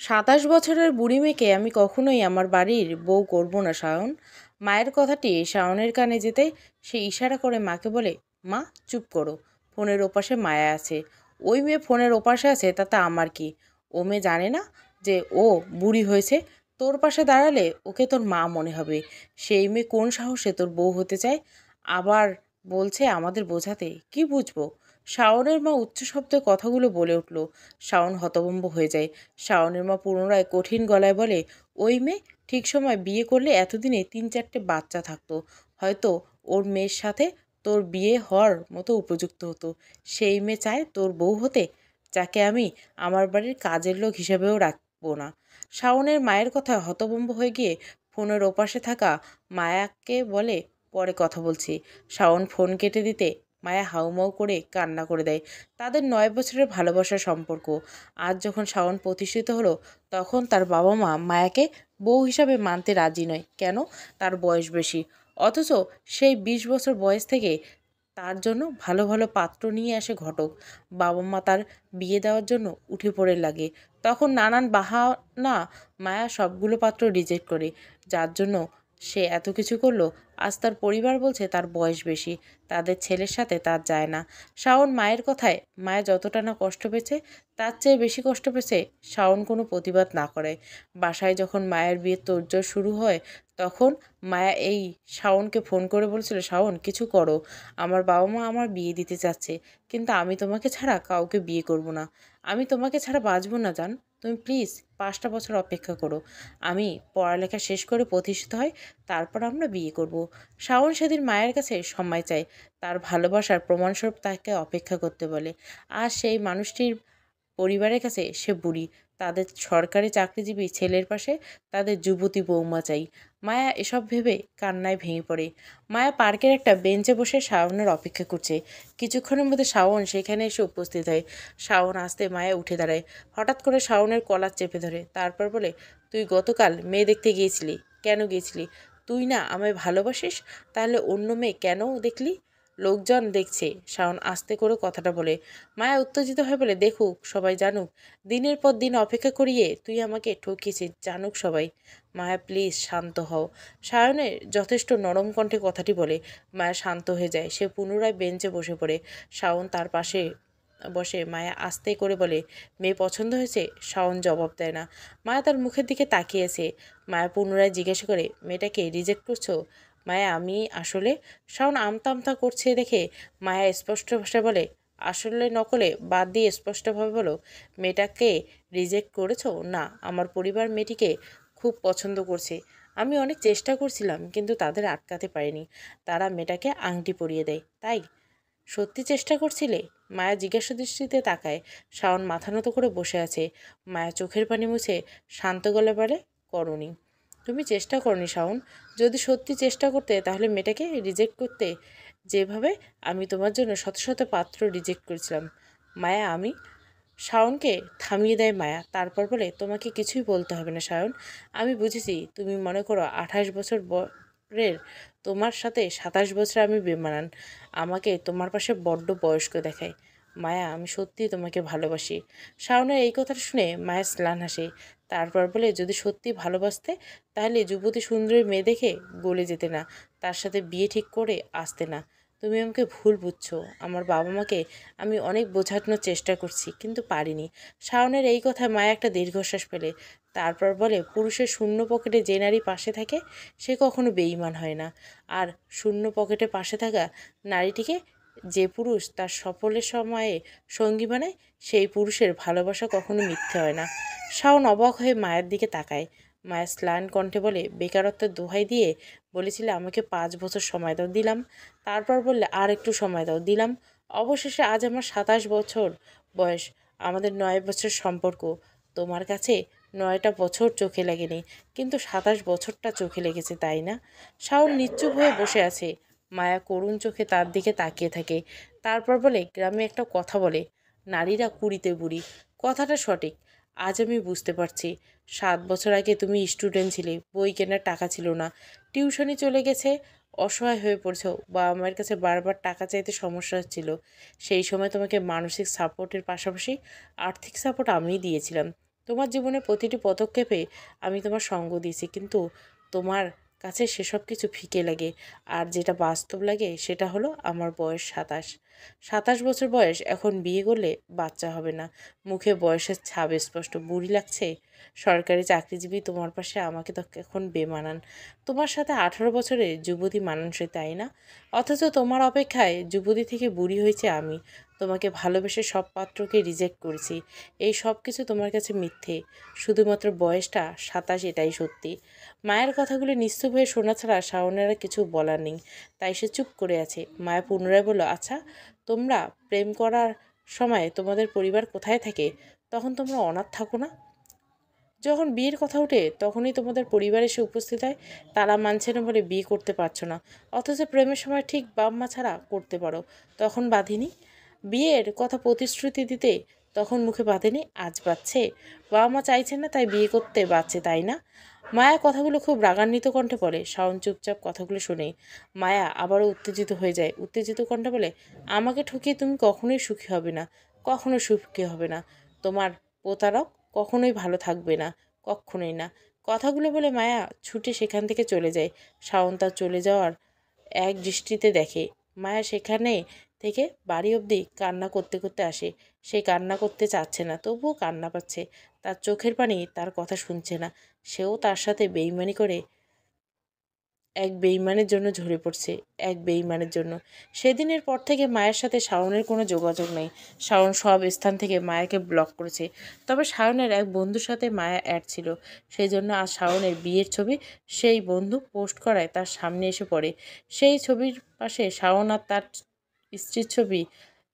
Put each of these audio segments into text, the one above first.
27 বছরের বুড়ি মেয়েকে আমি কখনোই আমার বাড়ির বউ করব না সায়ন। মায়ের কথাটি শাওনের কানে যেতে সে ইশারা করে মাকে বলে, মা চুপ করো, ফোনের ওপাশে মায়া আছে। ওই মেয়ে ফোনের ওপাশে আছে তাতে আমার কি? ও মেয়ে জানে না যে ও বুড়ি হয়েছে? তোর পাশে দাঁড়ালে ওকে তোর মা মনে হবে। সেই মেয়ে কোন সাহসে তোর বউ হতে চায়? আবার বলছে আমাদের বোঝাতে, কি বুঝবো? শাওনের মা উচ্চ শব্দে কথাগুলো বলে উঠল। শাওন হতভম্ব হয়ে যায়। শাওনের মা পুনরায় কঠিন গলায় বলে, ওই মেয়ে ঠিক সময় বিয়ে করলে এতদিনে 3-4টে বাচ্চা থাকতো। হয়তো ওর মেয়ের সাথে তোর বিয়ে হওয়ার মতো উপযুক্ত হতো। সেই মেয়ে চায় তোর বউ হতে, যাকে আমি আমার বাড়ির কাজের লোক হিসেবেও রাখবো না। শাওনের মায়ের কথায় হতভম্ব হয়ে গিয়ে ফোনের ওপাশে থাকা মায়াকে বলে, পরে কথা বলছি। শাওন ফোন কেটে দিতে মায়া হাউমাউ করে কান্না করে দেয়। তাদের 9 বছরের ভালোবাসার সম্পর্ক আজ যখন শাওন প্রতিষ্ঠিত হলো, তখন তার বাবা মা মায়াকে বউ হিসাবে মানতে রাজি নয়। কেন? তার বয়স বেশি। অথচ সেই 20 বছর বয়স থেকে তার জন্য ভালো ভালো পাত্র নিয়ে আসে ঘটক। বাবা মা তার বিয়ে দেওয়ার জন্য উঠে পড়ে লাগে। তখন নানান বাহানা মায়া সবগুলো পাত্র রিজেক্ট করে। যার জন্য সে এত কিছু করলো। আজ তার পরিবার বলছে তার বয়স বেশি, তাদের ছেলের সাথে তার যায় না। শাওন মায়ের কথায় মায়া যতটা না কষ্ট পেয়েছে, তার চেয়ে বেশি কষ্ট পেয়েছে শাওন কোনো প্রতিবাদ না করে। বাসায় যখন মায়ের বিয়ের তোড়জোড় শুরু হয়, তখন মায়া এই শাওনকে ফোন করে বলছিল, শাওন কিছু করো, আমার বাবা মা আমার বিয়ে দিতে চাচ্ছে, কিন্তু আমি তোমাকে ছাড়া কাউকে বিয়ে করব না। আমি তোমাকে ছাড়া বাঁচবো না জান। তুমি প্লিজ 5টা বছর অপেক্ষা করো। আমি পড়ালেখা শেষ করে প্রতিষ্ঠিত হয়, তারপর আমরা বিয়ে করব। শাওন সেদিন মায়ের কাছে সময় চায়, তার ভালোবাসার প্রমাণস্বরূপ তাকে অপেক্ষা করতে বলে। আর সেই মানুষটির পরিবারের কাছে সে বুড়ি। তাদের সরকারি চাকরিজীবী ছেলের পাশে তাদের যুবতী বৌমা চাই। মায়া এসব ভেবে কান্নায় ভেঙে পড়ে। মায়া পার্কের একটা বেঞ্চে বসে শাওনের অপেক্ষা করছে। কিছুক্ষণের মধ্যে শাওন সেখানে এসে উপস্থিত হয়। শাওন আসতে মায়া উঠে দাঁড়ায়। হঠাৎ করে শাওনের কলার চেপে ধরে, তারপর বলে, তুই গতকাল মেয়ে দেখতে গিয়েছিলি, কেন গিয়েছিলি? তুই না আমায় ভালোবাসিস, তাহলে অন্য মেয়ে কেন দেখলি? লোকজন দেখছে, শাওন আস্তে করে কথাটা বলে। মায়া উত্তেজিত হয়ে বলে, দেখুক, সবাই জানুক, দিনের পর দিন অপেক্ষা করিয়ে তুই আমাকে ঠকিয়েছিস, জানুক সবাই। মায়া প্লিজ শান্ত হও। সায়নের যথেষ্ট নরম কণ্ঠে কথাটি বলে মায়া শান্ত হয়ে যায়। সে পুনরায় বেঞ্চে বসে পড়ে। শাওন তার পাশে বসে। মায়া আস্তে করে বলে, মেয়ে পছন্দ হয়েছে? শাওন জবাব দেয় না। মায়া তার মুখের দিকে তাকিয়েছে। মায়া পুনরায় জিজ্ঞাসা করে, মেয়েটাকে রিজেক্ট করছো? মায়া আমি আসলে। শাওন আমতা আমতা করছে দেখে মায়া স্পষ্ট ভাষায় বলে, আসলে নকলে বাদ দিয়ে স্পষ্টভাবে বলো, মেয়েটাকে রিজেক্ট করেছো? না, আমার পরিবার মেয়েটিকে খুব পছন্দ করছে। আমি অনেক চেষ্টা করছিলাম, কিন্তু তাদের আটকাতে পারিনি। তারা মেয়েটাকে আংটি পরিয়ে দেয়। তাই সত্যি চেষ্টা করছিলে? মায়া জিজ্ঞাসা দৃষ্টিতে তাকায়। শাওন মাথা নত করে বসে আছে। মায়া চোখের পানি মুছে শান্ত গলায় বলে, করনি। তুমি চেষ্টা করনি শাওন। যদি সত্যি চেষ্টা করতে, তাহলে মেয়েটাকে রিজেক্ট করতে, যেভাবে আমি তোমার জন্য শত শত পাত্র রিজেক্ট করেছিলাম। মায়া আমি। শাওনকে থামিয়ে দেয় মায়া। তারপর বলে, তোমাকে কিছুই বলতে হবে না শাওন। আমি বুঝেছি তুমি মনে করো 28 বছর পরের তোমার সাথে 27 বছর আমি বেমানান। আমাকে তোমার পাশে বড্ড বয়স্ক দেখায়। মায়া আমি সত্যিই তোমাকে ভালোবাসি। শাওনের এই কথাটা শুনে মায়া স্লান হাসে। তারপর বলে, যদি সত্যি ভালোবাসতে, তাহলে যুবতী সুন্দরী মেয়ে দেখে গলে যেতে না, তার সাথে বিয়ে ঠিক করে আসতে না। তুমি আমাকে ভুল বুঝছো। আমার বাবা মাকে আমি অনেক বোঝানোর চেষ্টা করছি, কিন্তু পারিনি। শাওনের এই কথায় মায়া একটা দীর্ঘশ্বাস ফেলে। তারপর বলে, পুরুষের শূন্য পকেটে যে নারী পাশে থাকে, সে কখনো বেঈমান হয় না। আর শূন্য পকেটে পাশে থাকা নারীটিকে যে পুরুষ তার সফলের সময়ে সঙ্গী বানায়, সেই পুরুষের ভালোবাসা কখনো মিথ্যে হয় না। শাওন অবাক হয়ে মায়ের দিকে তাকায়। মায়ের স্লান কণ্ঠে বলে, বেকারত্বের দোহাই দিয়ে বলেছিলে আমাকে 5 বছর সময় দাও, দিলাম। তারপর বললে আর একটু সময় দাও, দিলাম। অবশেষে আজ আমার 27 বছর বয়স। আমাদের 9 বছর সম্পর্ক। তোমার কাছে 9টা বছর চোখে লাগেনি, কিন্তু 27 বছরটা চোখে লেগেছে, তাই না? শাওন নিশ্চুপ হয়ে বসে আছে। মায়া করুণ চোখে তার দিকে তাকিয়ে থাকে। তারপর বলে, গ্রামে একটা কথা বলে, নারীরা কুড়িতে বুড়ি। কথাটা সঠিক। আজ আমি বুঝতে পারছি। 7 বছর আগে তুমি স্টুডেন্ট ছিলে, বই কেনার টাকা ছিল না, টিউশনি চলে গেছে, অসহায় হয়ে পড়ছো, বাবা মায়ের কাছে বারবার টাকা চাইতে সমস্যা হচ্ছিল। সেই সময় তোমাকে মানসিক সাপোর্টের পাশাপাশি আর্থিক সাপোর্ট আমিই দিয়েছিলাম। তোমার জীবনে প্রতিটি পদক্ষেপে আমি তোমার সঙ্গ দিয়েছি, কিন্তু তোমার কাছে সেসব কিছু ফিকে লাগে। আর যেটা বাস্তব লাগে সেটা হলো আমার বয়স 27। 27 বছর বয়স, এখন বিয়ে করলে বাচ্চা হবে না। মুখে বয়সের ছাপ স্পষ্ট। বুড়ি লাগছে? সরকারি চাকরিজীবী তোমার পাশে আমাকে তো এখন বেমানান। তোমার সাথে 18 বছরের যুবতী মানানসই, তাই না? অথচ তোমার অপেক্ষায় যুবতী থেকে বুড়ি হয়েছে আমি। তোমাকে ভালোবেসে সব পাত্রকে রিজেক্ট করেছি। এই সব কিছু তোমার কাছে মিথ্যে। শুধুমাত্র বয়সটা 27, এটাই সত্যি। মায়ের কথাগুলো নিশ্চুপ হয়ে শোনা ছাড়া শাওনের আর কিছু বলার নেই, তাই সে চুপ করে আছে। মায়া পুনরায় বলল, আচ্ছা, তোমরা প্রেম করার সময় তোমাদের পরিবার কোথায় থাকে? তখন তোমরা অনাথ থাকো না? যখন বিয়ের কথা ওঠে তখনই তোমাদের পরিবার এসে উপস্থিত হয়। তারা মানছে না বলে বিয়ে করতে পারছো না, অথচ প্রেমের সময় ঠিক বাপ মা ছাড়া করতে পারো, তখন বাঁধেনি? বিয়ের কথা প্রতিশ্রুতি দিতে তখন মুখে বাঁধেনি, আজ বাচ্চে? বাবা মা চাইছেন না তাই বিয়ে করতে বাচ্চে, তাই না? মায়া কথাগুলো খুব রাগান্বিত কণ্ঠে বলে। শাওন চুপচাপ কথাগুলো শুনে। মায়া আবারও উত্তেজিত হয়ে যায়। উত্তেজিত কণ্ঠে বলে, আমাকে ঠকিয়ে তুমি কখনোই সুখী হবে না, কখনো সুখী হবে না। তোমার প্রতারক কখনোই ভালো থাকবে না, কক্ষনোই না। কথাগুলো বলে মায়া ছুটে সেখান থেকে চলে যায়। শাওন তার চলে যাওয়ার এক দৃষ্টিতে দেখে। মায়া সেখানে থেকে বাড়ি অবধি কান্না করতে করতে আসে। সে কান্না করতে চাচ্ছে না, তবুও কান্না পাচ্ছে। তার চোখের পানি তার কথা শুনছে না। সেও তার সাথে বেইমানি করে এক বেইমানের জন্য ঝরে পড়ছে, এক বেইমানের জন্য। সেদিনের পর থেকে মায়ের সাথে শাওনের কোনো যোগাযোগ নেই। শাওন সব স্থান থেকে মায়াকে ব্লক করেছে। তবে শাওনের এক বন্ধুর সাথে মায়া অ্যাড ছিল, সেই জন্য আজ শাওনের বিয়ের ছবি সেই বন্ধু পোস্ট করায় তার সামনে এসে পড়ে। সেই ছবির পাশে শাওন আর তার স্ত্রীর ছবি,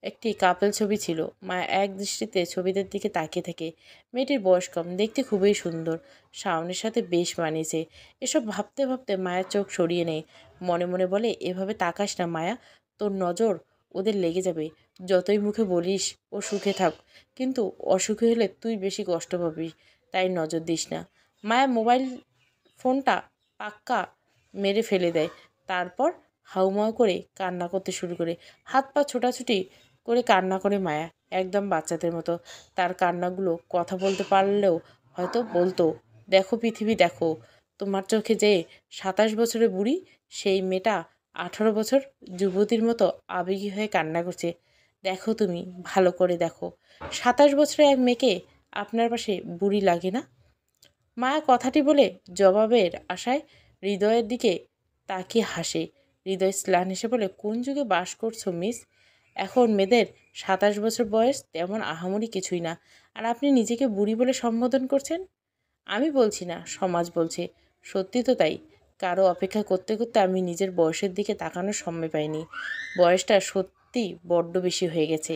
একটি কাপল ছবি ছিল। মায়া এক দৃষ্টিতে ছবিদের দিকে তাকিয়ে থাকে। মেয়েটির বয়স কম, দেখতে খুবই সুন্দর, শাওনের সাথে বেশ মানিয়েছে। এসব ভাবতে ভাবতে মায়ের চোখ সরিয়ে নেয়। মনে মনে বলে, এভাবে তাকাস না মায়া, তোর নজর ওদের লেগে যাবে। যতই মুখে বলিস ও সুখে থাক, কিন্তু অসুখী হলে তুই বেশি কষ্ট পাবি, তাই নজর দিস না। মায়া মোবাইল ফোনটা পাক্কা মেরে ফেলে দেয়। তারপর হাউমাউ করে কান্না করতে শুরু করে। হাত পা ছোটাছুটি করে কান্না করে মায়া, একদম বাচ্চাদের মতো। তার কান্নাগুলো কথা বলতে পারলেও হয়তো বলতো, দেখো পৃথিবী, দেখো তোমার চোখে যে 27 বছরের বুড়ি, সেই মেয়েটা 18 বছর যুবতীর মতো আবেগী হয়ে কান্না করছে। দেখো তুমি, ভালো করে দেখো, 27 বছরের এক মেয়েকে আপনার পাশে বুড়ি লাগে না? মায়া কথাটি বলে জবাবের আশায় হৃদয়ের দিকে তাকিয়ে হাসে। হৃদয় স্লান হেসে বলে, কোন যুগে বাস করছো মিস? এখন মেয়েদের 27 বছর বয়স তেমন আহামরি কিছুই না, আর আপনি নিজেকে বুড়ি বলে সম্বোধন করছেন। আমি বলছি না, সমাজ বলছে। সত্যি তো তাই। কারো অপেক্ষা করতে করতে আমি নিজের বয়সের দিকে তাকানোর সময় পাইনি। বয়সটা সত্যি বড্ড বেশি হয়ে গেছে।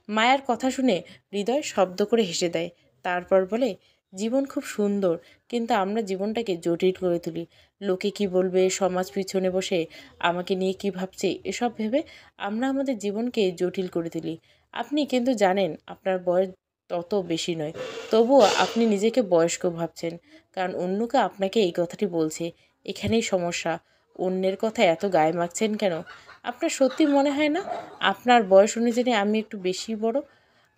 মায়ার কথা শুনে হৃদয় শব্দ করে হেসে দেয়। তারপর বলে, জীবন খুব সুন্দর, কিন্তু আমরা জীবনটাকে জটিল করে তুলি। লোকে কি বলবে, সমাজ পিছনে বসে আমাকে নিয়ে কি ভাবছে, এসব ভেবে আমরা আমাদের জীবনকে জটিল করে তুলি। আপনি কিন্তু জানেন আপনার বয়স তত বেশি নয়, তবুও আপনি নিজেকে বয়স্ক ভাবছেন, কারণ অন্যকে আপনাকে এই কথাটি বলছে। এখানেই সমস্যা। অন্যের কথা এত গায়ে মাখছেন কেন? আপনার সত্যি মনে হয় না আপনার বয়স অনুযায়ী আমি একটু বেশি বড়?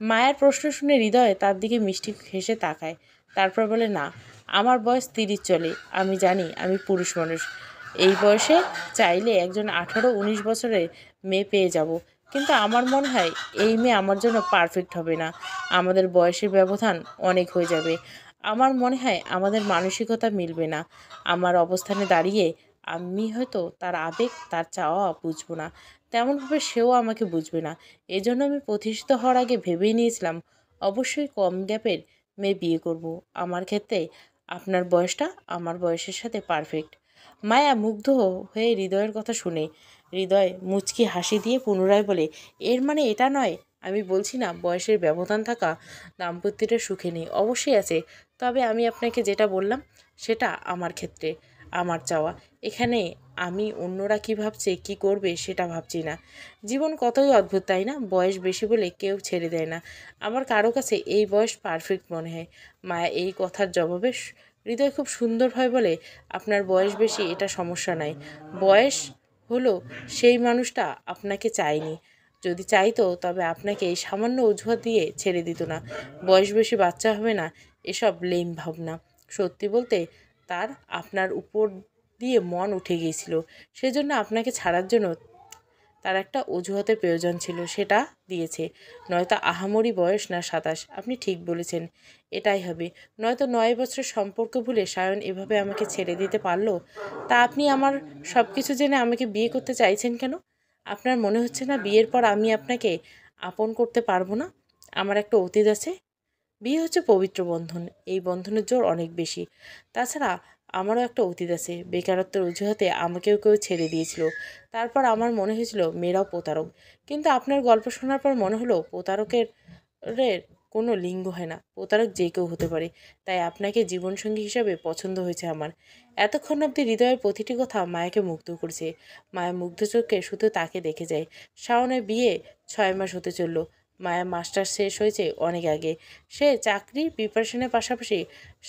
মায়ের প্রশ্ন শুনে হৃদয় তার দিকে মিষ্টি হেসে তাকায়। তারপর বলে, না, আমার বয়স 30 চলে। আমি জানি আমি পুরুষ মানুষ। এই বয়সে চাইলে একজন 18-19 বছরের মেয়ে পেয়ে যাব, কিন্তু আমার মনে হয় এই মেয়ে আমার জন্য পারফেক্ট হবে না। আমাদের বয়সের ব্যবধান অনেক হয়ে যাবে। আমার মনে হয় আমাদের মানসিকতা মিলবে না। আমার অবস্থানে দাঁড়িয়ে আমি হয়তো তার আবেগ, তার চাওয়া বুঝবো না, তেমনভাবে সেও আমাকে বুঝবে না। এজন্য আমি প্রতিষ্ঠিত হওয়ার আগে ভেবেই নিয়েছিলাম অবশ্যই কম গ্যাপের মেয়ে বিয়ে করব। আমার ক্ষেত্রে আপনার বয়সটা আমার বয়সের সাথে পারফেক্ট। মায়া মুগ্ধ হয়ে হৃদয়ের কথা শুনে। হৃদয় মুচকি হাসি দিয়ে পুনরায় বলে, এর মানে এটা নয়, আমি বলছি না বয়সের ব্যবধান থাকা দাম্পত্যটা সুখে নেই, অবশ্যই আছে। তবে আমি আপনাকে যেটা বললাম সেটা আমার ক্ষেত্রে আমার চাওয়া। এখানে আমি অন্যরা কী ভাবছে, কী করবে সেটা ভাবছি না। জীবন কতই অদ্ভুত, তাই না? বয়স বেশি বলে কেউ ছেড়ে দেয় না। আমার কারো কাছে এই বয়স পারফেক্ট মনে হয়। মায়া এই কথার জবাবে হৃদয় খুব সুন্দরভাবে বলে, আপনার বয়স বেশি এটা সমস্যা নাই। বয়স হলো সেই মানুষটা আপনাকে চায়নি। যদি চাইতো তবে আপনাকে এই সামান্য অজুহাত দিয়ে ছেড়ে দিত না। বয়স বেশি বাচ্চা হবে না, এসব লেম ভাবনা। সত্যি বলতে তার আপনার উপর দিয়ে মন উঠে গিয়েছিল, সেজন্য আপনাকে ছাড়ার জন্য তার একটা অজুহাতের প্রয়োজন ছিল, সেটা দিয়েছে। নয়তো আহামরি বয়স না 27, আপনি ঠিক বলেছেন, এটাই হবে। নয়তো 9 বছর সম্পর্ক ভুলে সায়ন এভাবে আমাকে ছেড়ে দিতে পারলো। তা আপনি আমার সব কিছু জেনে আমাকে বিয়ে করতে চাইছেন কেন? আপনার মনে হচ্ছে না বিয়ের পর আমি আপনাকে আপন করতে পারবো না? আমার একটা অতীত আছে। বিয়ে হচ্ছে পবিত্র বন্ধন, এই বন্ধনের জোর অনেক বেশি। তাছাড়া আমারও একটা অতীত আছে। বেকারত্বের অজুহাতে আমাকেও কেউ ছেড়ে দিয়েছিল, তারপর আমার মনে হয়েছিল মেয়েরাও প্রতারক। কিন্তু আপনার গল্প শোনার পর মনে হলো প্রতারকের কোনো লিঙ্গ হয় না, প্রতারক যে কেউ হতে পারে। তাই আপনাকে জীবনসঙ্গী হিসাবে পছন্দ হয়েছে আমার। এতক্ষণ অবধি হৃদয়ের প্রতিটি কথা মায়াকে মুগ্ধ করেছে। মায়া মুগ্ধ চোখে শুধু তাকে দেখে যায়। শাওনের বিয়ে 6 মাস হতে চলল। মায়া মাস্টার্স শেষ হয়েছে অনেক আগে। সে চাকরির প্রিপারেশনের পাশাপাশি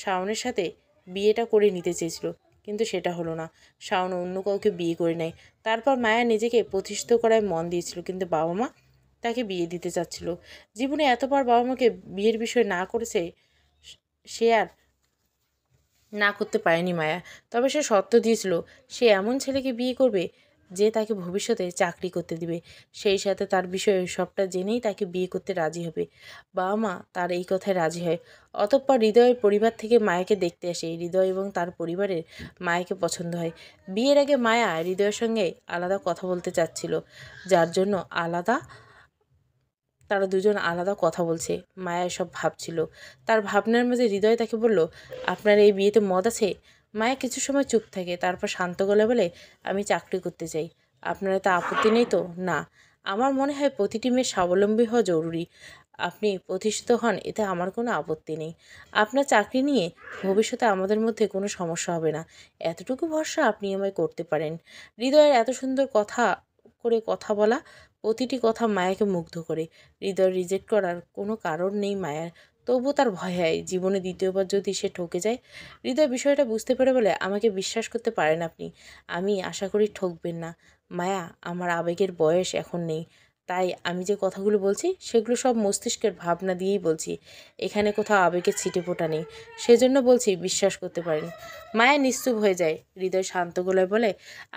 শাওনের সাথে বিয়েটা করে নিতে চেয়েছিল, কিন্তু সেটা হলো না। শাওন অন্য কাউকে বিয়ে করে নেয়। তারপর মায়া নিজেকে প্রতিষ্ঠিত করায় মন দিয়েছিল, কিন্তু বাবা মা তাকে বিয়ে দিতে চাচ্ছিল। জীবনে এতবার বাবা মাকে বিয়ের বিষয় না করেছে, সে আর না করতে পারেনি মায়া। তবে সে শর্ত দিয়েছিল সে এমন ছেলেকে বিয়ে করবে যে তাকে ভবিষ্যতে চাকরি করতে দিবে, সেই সাথে তার বিষয়ে সবটা জেনেই তাকে বিয়ে করতে রাজি হবে। বাবা মা তার এই কথায় রাজি হয়। অতঃপর হৃদয়ের পরিবার থেকে মায়াকে দেখতে আসে। হৃদয় এবং তার পরিবারের মায়াকে পছন্দ হয়। বিয়ের আগে মায়া হৃদয়ের সঙ্গে আলাদা কথা বলতে চাচ্ছিল, যার জন্য তারা দুজন আলাদা কথা বলছে। মায়া এসব ভাবছিল। তার ভাবনার মাঝে হৃদয় তাকে বলল, আপনার এই বিয়েতে মত আছে? মায়া কিছু সময় চুপ থাকে, তারপর শান্ত গলায় বলে, আমি চাকরি করতে চাই। আপনার এত আপত্তি নেই তো? না, আমার মনে হয় প্রতিটি মেয়ের স্বাবলম্বী হওয়া জরুরি। আপনি প্রতিষ্ঠিত হন, এতে আমার কোনো আপত্তি নেই। আপনার চাকরি নিয়ে ভবিষ্যতে আমাদের মধ্যে কোনো সমস্যা হবে না, এতটুকু ভরসা আপনি আমায় করতে পারেন। হৃদয়ের এত সুন্দর কথা বলা প্রতিটি কথা মায়াকে মুগ্ধ করে। হৃদয় রিজেক্ট করার কোনো কারণ নেই মায়ার, তবুও তার ভয় হয় জীবনে দ্বিতীয়বার যদি সে ঠকে যায়। হৃদয় বিষয়টা বুঝতে পেরে বলে, আমাকে বিশ্বাস করতে পারেন আপনি, আমি আশা করি ঠকবেন না। মায়া, আমার আবেগের বয়স এখন নেই, তাই আমি যে কথাগুলো বলছি সেগুলো সব মস্তিষ্কের ভাবনা দিয়েই বলছি। এখানে কোথাও আবেগের ছিটেফোঁটা নেই, সেজন্য বলছি বিশ্বাস করতে পারেন। মায়া নিশ্চুপ হয়ে যায়। হৃদয় শান্ত গলায় বলে,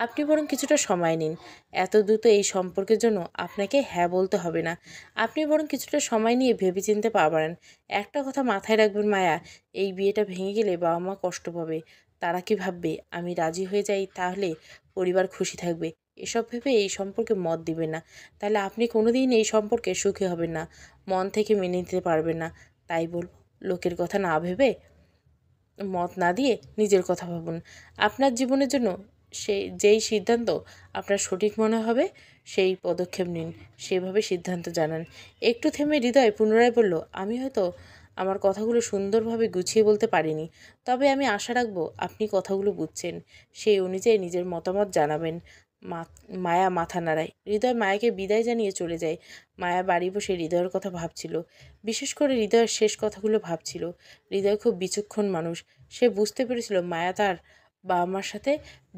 আপনি বরং কিছুটা সময় নিন। এত দ্রুত এই সম্পর্কের জন্য আপনাকে হ্যাঁ বলতে হবে না। আপনি বরং কিছুটা সময় নিয়ে ভেবেচিন্তে পারবেন। একটা কথা মাথায় রাখবেন মায়া, এই বিয়েটা ভেঙে গেলে বাবা মা কষ্ট পাবে। তারা কি ভাববে আমি রাজি হয়ে যাই তাহলে পরিবার খুশি থাকবে, এসব ভেবে এই সম্পর্কে মত দিবেন না। তাহলে আপনি কোনোদিন এই সম্পর্কে সুখী হবেন না, মন থেকে মেনে নিতে পারবেন না। তাই বলবো, লোকের কথা না ভেবে, মত না দিয়ে নিজের কথা ভাবুন। আপনার জীবনের জন্য যেই সিদ্ধান্ত আপনার সঠিক মনে হবে সেই পদক্ষেপ নিন, সেভাবে সিদ্ধান্ত জানান। একটু থেমে হৃদয় পুনরায় বলল, আমি হয়তো আমার কথাগুলো সুন্দরভাবে গুছিয়ে বলতে পারিনি, তবে আমি আশা রাখবো আপনি কথাগুলো বুঝছেন, সেই অনুযায়ী নিজের মতামত জানাবেন। মায়া মাথা নাড়ায়। হৃদয় মায়াকে বিদায় জানিয়ে চলে যায়। মায়া বাড়ি বসে হৃদয়ের কথা ভাবছিল, বিশেষ করে হৃদয়ের শেষ কথাগুলো ভাবছিল। হৃদয় খুব বিচক্ষণ মানুষ। সে বুঝতে পেরেছিল মায়া তার বাবা মার সাথে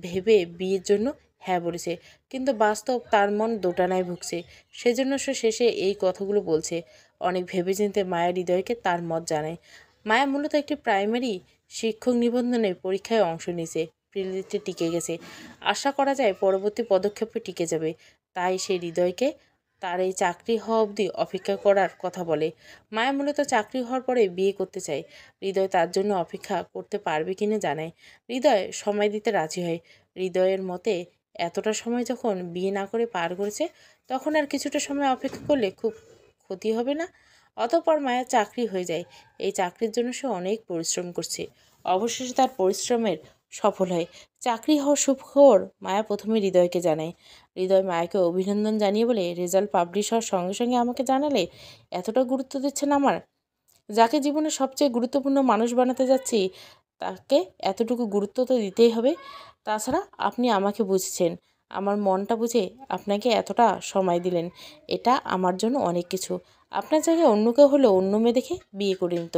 ভেবে বিয়ের জন্য হ্যাঁ বলেছে, কিন্তু বাস্তব তার মন দোটানায় ভুগছে। সেজন্য সে শেষে এই কথাগুলো বলছে। অনেক ভেবেচিন্তে মায়া হৃদয়কে তার মত জানায়। মায়া মূলত একটি প্রাইমারি শিক্ষক নিবন্ধনের পরীক্ষায় অংশ নিয়েছে, প্রিলিতে টিকে গেছে। আশা করা যায় পরবর্তী পদক্ষেপে টিকে যাবে। তাই সে হৃদয়কে তার এই চাকরি হওয়া অবধি অপেক্ষা করার কথা বলে। মায়া মূলত চাকরি হওয়ার পরে বিয়ে করতে চায়। হৃদয় তার জন্য অপেক্ষা করতে পারবে কিনা জানায়। হৃদয় সময় দিতে রাজি হয়। হৃদয়ের মতে এতটা সময় যখন বিয়ে না করে পার করেছে, তখন আর কিছুটা সময় অপেক্ষা করলে খুব ক্ষতি হবে না। অতঃপর মায়ের চাকরি হয়ে যায়। এই চাকরির জন্য সে অনেক পরিশ্রম করছে, অবশেষে তার পরিশ্রমের সফল হয়। চাকরি হওয়ার সুখবর মায়া প্রথমে হৃদয়কে জানায়। হৃদয় মায়াকে অভিনন্দন জানিয়ে বলে, রেজাল্ট পাবলিশ হওয়ার সঙ্গে সঙ্গে আমাকে জানালে, এতটা গুরুত্ব দিচ্ছেন আমার। যাকে জীবনের সবচেয়ে গুরুত্বপূর্ণ মানুষ বানাতে যাচ্ছি তাকে এতটুকু গুরুত্ব তো দিতেই হবে। তাছাড়া আপনি আমাকে বুঝছেন, আমার মনটা বুঝে আপনাকে এতটা সময় দিলেন, এটা আমার জন্য অনেক কিছু। আপনার জায়গায় অন্য কেউ হলে অন্য মেয়ে দেখে বিয়ে করে নিত।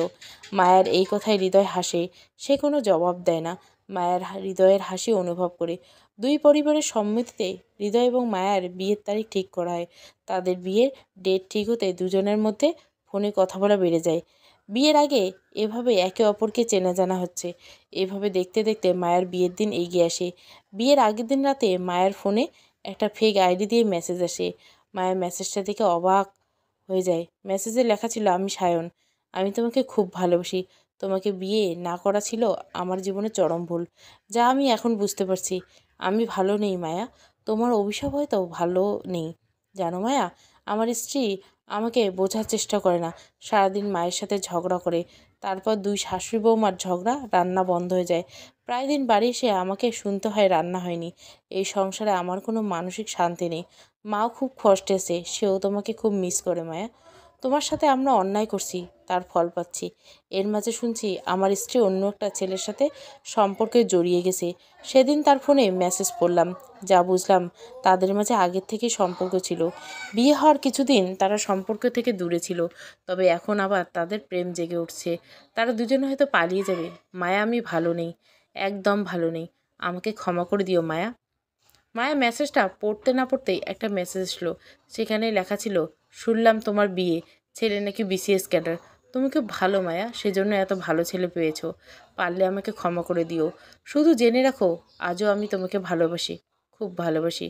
মায়ের এই কথায় হৃদয় হাসে। সে কোনো জবাব দেয় না, মায়ের হৃদয়ের হাসি অনুভব করে। দুই পরিবারের সম্মতিতে হৃদয় এবং মায়ের বিয়ের তারিখ ঠিক করা হয়। তাদের বিয়ের ডেট ঠিক হতে দুজনের মধ্যে ফোনে কথা বলা বেড়ে যায়। বিয়ের আগে এভাবে একে অপরকে চেনা জানা হচ্ছে। এভাবে দেখতে দেখতে মায়ের বিয়ের দিন এগিয়ে আসে। বিয়ের আগের দিন রাতে মায়ের ফোনে একটা ফেক আইডি দিয়ে মেসেজ আসে। মায়ের মেসেজটা দেখে অবাক হয়ে যায়। মেসেজে লেখা ছিল, আমি সায়ন, আমি তোমাকে খুব ভালোবাসি। তোমাকে বিয়ে না করা ছিল আমার জীবনে চরম ভুল, যা আমি এখন বুঝতে পারছি। আমি ভালো নেই মায়া, তোমার অভিশাপ হয়তো ভালো নেই। জানো মায়া, আমার স্ত্রী আমাকে বোঝার চেষ্টা করে না, সারাদিন মায়ের সাথে ঝগড়া করে। তারপর দুই শাশুড়ি বৌমার ঝগড়া, রান্না বন্ধ হয়ে যায়। প্রায় দিন বাড়ি এসে আমাকে শুনতে হয় রান্না হয়নি। এই সংসারে আমার কোনো মানসিক শান্তি নেই। মাও খুব কষ্টে আছে, সেও তোমাকে খুব মিস করে মায়া। তোমার সাথে আমরা অন্যায় করছি, তার ফল পাচ্ছি। এর মাঝে শুনছি আমার স্ত্রী অন্য একটা ছেলের সাথে সম্পর্কে জড়িয়ে গেছে। সেদিন তার ফোনে মেসেজ পড়লাম, যা বুঝলাম তাদের মাঝে আগের থেকেই সম্পর্ক ছিল। বিয়ে হওয়ার কিছুদিন তারা সম্পর্ক থেকে দূরে ছিল, তবে এখন আবার তাদের প্রেম জেগে উঠছে। তারা দুজনে হয়তো পালিয়ে যাবে। মায়া, আমি ভালো নেই, একদম ভালো নেই। আমাকে ক্ষমা করে দিও মায়া। মায়া মেসেজটা পড়তে না পড়তেই একটা মেসেজ এসলো। সেখানে লেখা ছিল, শুনলাম তোমার বিয়ে, ছেলে নাকি বিসিএস ক্যাডার। তুমি খুব ভালো মায়া, সেজন্য এত ভালো ছেলে পেয়েছো। পারলে আমাকে ক্ষমা করে দিও। শুধু জেনে রাখো, আজও আমি তোমাকে ভালোবাসি, খুব ভালোবাসি।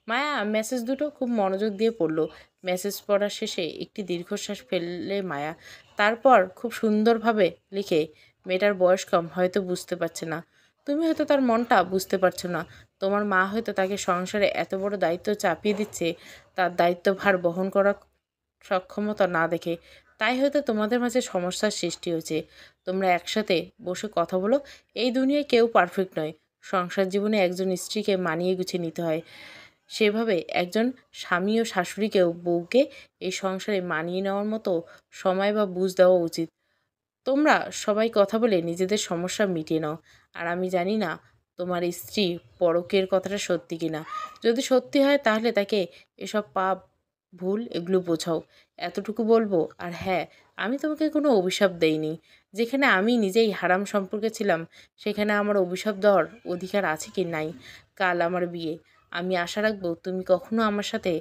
মায়া মেসেজ দুটো খুব মনোযোগ দিয়ে পড়লো। মেসেজ পড়ার শেষে একটি দীর্ঘশ্বাস ফেললে মায়া। তারপর খুব সুন্দরভাবে লিখে, মেয়েটার বয়স কম, হয়তো বুঝতে পারছে না। তুমি হয়তো তার মনটা বুঝতে পারছো না। তোমার মা হয়তো তাকে সংসারে এত বড় দায়িত্ব চাপিয়ে দিচ্ছে, তার দায়িত্বভার বহন করার সক্ষমতা না দেখে। তাই হয়তো তোমাদের মাঝে সমস্যার সৃষ্টি হয়েছে। তোমরা একসাথে বসে কথা বলো। এই দুনিয়ায় কেউ পারফেক্ট নয়। সংসার জীবনে একজন স্ত্রীকে মানিয়ে গুছিয়ে নিতে হয়, সেভাবে একজন স্বামী ও শাশুড়িকেও বউকে এই সংসারে মানিয়ে নেওয়ার মতো সময় বা বুঝ দেওয়া উচিত। তোমরা সবাই কথা বলে নিজেদের সমস্যা মিটিয়ে নাও। আর আমি জানি না তোমার স্ত্রী পরকীয়ার কথাটা সত্যি কিনা। যদি সত্যি হয় তাহলে তাকে এসব পাপ, ভুল এগুলো বোঝাও। এতটুকু বলবো। আর হ্যাঁ, আমি তোমাকে কোনো অভিশাপ দেইনি। যেখানে আমি নিজেই হারাম সম্পর্কে ছিলাম, সেখানে আমার অভিশাপ দেওয়ার অধিকার আছে কি নাই? কাল আমার বিয়ে। আমি আশা রাখবো তুমি কখনো আমার সাথে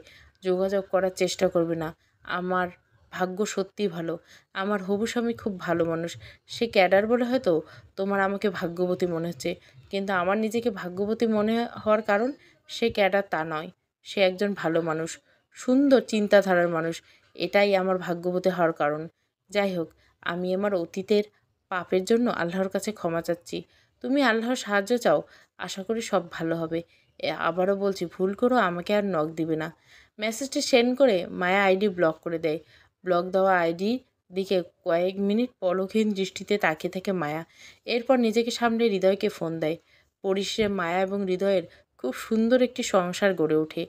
যোগাযোগ করার চেষ্টা করবে না। আমার ভাগ্য সত্যিই ভালো। আমার হবু স্বামী খুব ভালো মানুষ। সে ক্যাডার বলে হয়তো তোমার আমাকে ভাগ্যবতী মনে হচ্ছে, কিন্তু আমার নিজেকে ভাগ্যবতী মনে হওয়ার কারণ সে ক্যাডার তা নয়। সে একজন ভালো মানুষ, সুন্দর চিন্তাধারার মানুষ। এটাই আমার ভাগ্যবতী হওয়ার কারণ। যাই হোক, আমি আমার অতীতের পাপের জন্য আল্লাহর কাছে ক্ষমা চাচ্ছি। তুমি আল্লাহর সাহায্য চাও, আশা করি সব ভালো হবে। আবারও বলছি, ভুল করো আমাকে আর নখ দিবে না। মেসেজটি সেন্ড করে মায়া আইডি ব্লক করে দেয়। ব্লক দেওয়া আইডি দিকে কয়েক মিনিট পলকহীন দৃষ্টিতে তাকিয়ে থাকে মায়া। এরপর নিজেকে সামলে হৃদয়কে ফোন দেয়। পরিশেষে মায়া এবং হৃদয়ের খুব সুন্দর একটি সংসার গড়ে ওঠে।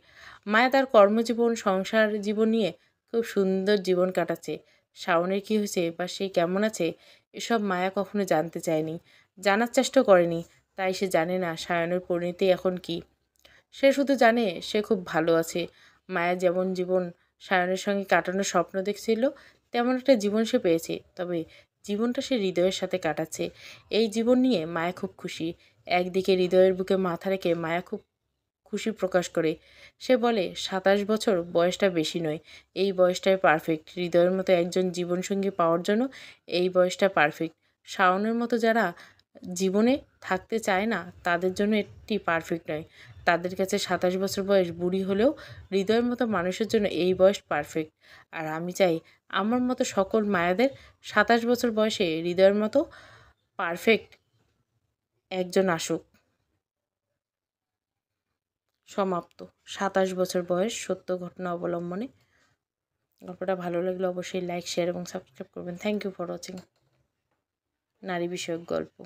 মায়া তার কর্মজীবন, সংসার জীবন নিয়ে খুব সুন্দর জীবন কাটাচ্ছে। শাওনের কী হয়েছে বা সে কেমন আছে, এসব মায়া কখনো জানতে চায়নি, জানার চেষ্টা করেনি। তাই সে জানে না সায়নের পরিণতি এখন কী। সে শুধু জানে সে খুব ভালো আছে। মায়া যেমন জীবন সায়নের সঙ্গে কাটানোর স্বপ্ন দেখছিল, তেমন একটা জীবন সে পেয়েছে। তবে জীবনটা সে হৃদয়ের সাথে কাটাচ্ছে। এই জীবন নিয়ে মায়া খুব খুশি। একদিকে হৃদয়ের বুকে মাথা রেখে মায়া খুব খুশি প্রকাশ করে। সে বলে, 27 বছর বয়সটা বেশি নয়, এই বয়সটাই পারফেক্ট। হৃদয়ের মতো একজন জীবনসঙ্গী পাওয়ার জন্য এই বয়সটা পারফেক্ট। শাওনের মতো যারা জীবনে থাকতে চায় না, তাদের জন্য এটি পারফেক্ট নয়। তাদের কাছে 27 বছর বয়স বুড়ি হলেও হৃদয়ের মতো মানুষের জন্য এই বয়স পারফেক্ট। আর আমি চাই আমার মতো সকল মায়াদের 27 বছর বয়সে হৃদয়ের মতো পারফেক্ট একজন আসুক। সমাপ্ত। 27 বছর বয়স, সত্য ঘটনা অবলম্বনে। গল্পটা ভালো লাগলে অবশ্যই লাইক, শেয়ার এবং সাবস্ক্রাইব করবেন। থ্যাংক ইউ ফর ওয়াচিং নারী বিষয়ক গল্প।